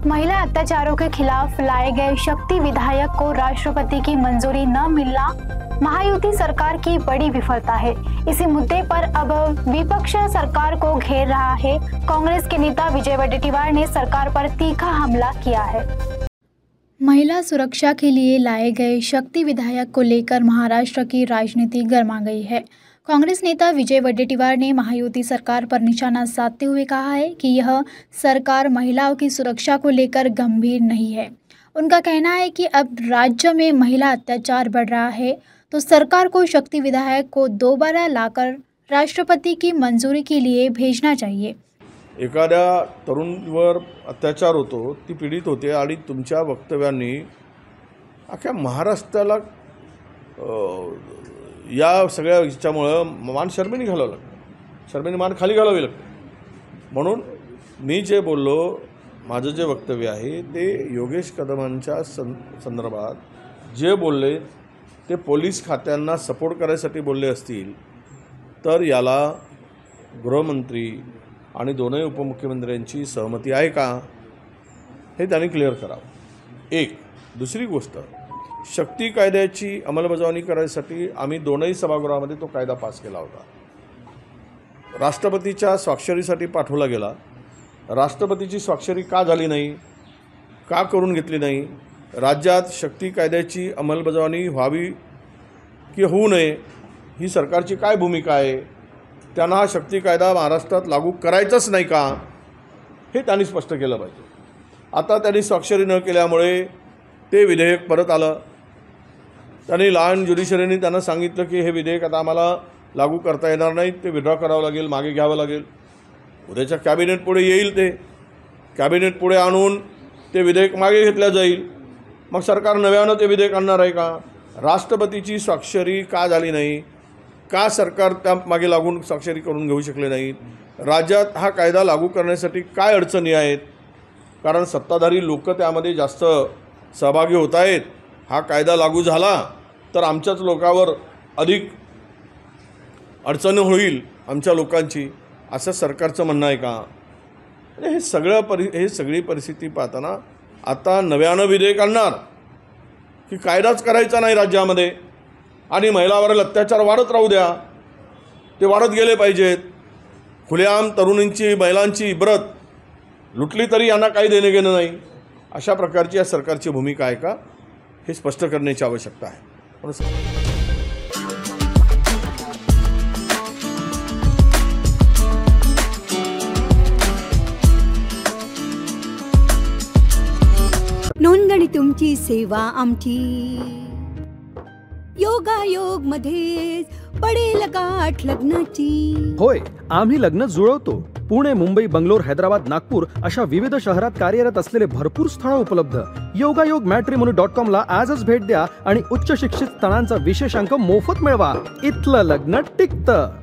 महिला अत्याचारों के खिलाफ लाए गए शक्ति विधायक को राष्ट्रपति की मंजूरी न मिलना महायुति सरकार की बड़ी विफलता है। इसी मुद्दे पर अब विपक्ष सरकार को घेर रहा है। कांग्रेस के नेता विजय वडेट्टीवार ने सरकार पर तीखा हमला किया है। महिला सुरक्षा के लिए लाए गए शक्ति विधायक को लेकर महाराष्ट्र की राजनीति गर्मा गई है। कांग्रेस नेता विजय वडेट्टीवार ने महायुति सरकार पर निशाना साधते हुए कहा है कि यह सरकार महिलाओं की सुरक्षा को लेकर गंभीर नहीं है। उनका कहना है कि अब राज्य में महिला अत्याचार बढ़ रहा है तो सरकार को शक्ति विधायक को दोबारा लाकर राष्ट्रपति की मंजूरी के लिए भेजना चाहिए। एखाद्या तरुणीवर अत्याचार होतो, ती पीडित होते आणि तुमच्या वक्तव्यांनी अख्ख्या महाराष्ट्राला या सगळ्या ह्याच्यामुळं मान शर्मेने घालावं लागतं, शर्मेने मान खाली घालावी लागते। म्हणून मी जे बोललो, माझं जे वक्तव्य आहे ते योगेश कदमांच्या संदर्भात जे बोलले ते पोलीस खात्यांना सपोर्ट करायसाठी बोलले असतील तर याला गृहमंत्री आणि दोनही उपमुख्यमंत्र्यांची सहमती आहे का हे त्यांनी क्लिअर करावं। एक दुसरी गोष्ट, शक्ती कायद्याची अंमलबजावणी करायसाठी आम्ही दोनही सभागृहामध्ये तो कायदा पास केला होता। राष्ट्रपतीच्या स्वाक्षरीसाठी पाठवला गेला। राष्ट्रपतीची स्वाक्षरी का झाली नाही, का करून घेतली नाही? राज्यात शक्ती कायद्याची अंमलबजावणी व्हावी की होऊ नये ही सरकारची काय भूमिका आहे? त्यांना हा शक्ती कायदा महाराष्ट्रात लागू करायचाच नाही का हे त्यांनी स्पष्ट केलं पाहिजे। आता त्यांनी स्वाक्षरी न केल्यामुळे ते विधेयक परत आलं। त्यांनी लॉ ज्युडिशरीने त्यांना सांगितलं की हे विधेयक आता आम्हाला लागू करता येणार नाही, ते विड्रॉ करावं लागेल, मागे घ्यावं लागेल। उद्याच्या कॅबिनेट पुढे येईल, ते कॅबिनेट पुढे आणून ते विधेयक मागे घेतलं जाईल। मग सरकार नव्यानं ते विधेयक आणणार आहे का? राष्ट्रपतीची स्वाक्षरी का झाली नाही, का सरकार त्या मागे लागून स्वाक्षरी करून घेऊ शकले नाहीत? राज्यात हा कायदा लागू करण्यासाठी काय अडचणी आहेत? कारण सत्ताधारी लोक त्यामध्ये जास्त सहभागी होत आहेत। हा कायदा लागू झाला तर आमच्याच लोकांवर अधिक अडचण होईल, आमच्या लोकांची, असं सरकारचं म्हणणं आहे का? हे सगळी परिस्थिती पाहताना आता नव्यानं विधेयक आणणार की कायदाच करायचा नाही राज्यामध्ये आणि महिलांवरील अत्याचार वाढत राहू द्या, ते वाढत गेले पाहिजेत। खुलेआम तरुणींची, महिलांची इब्रत लुटली तरी यांना काही देणे घेणं नाही, अशा प्रकारची या सरकारची भूमिका आहे का हे स्पष्ट करण्याची आवश्यकता आहे। नोंदणी तुमची, सेवा आमची, योगायोग मध्ये पडेल गाठ लग्नाची। होय, आम्ही लग्न जुळवतो। पुणे, मुंबई, बंगलोर, हैदराबाद, नागपूर अशा विविध शहरात कार्यरत असलेले भरपूर स्थळ उपलब्ध। yogayogamatrimony.com ला आजच भेट द्या आणि उच्च शिक्षित स्थळांचा विशेषांक मोफत मिळवा। इथलं लग्न टिकतं।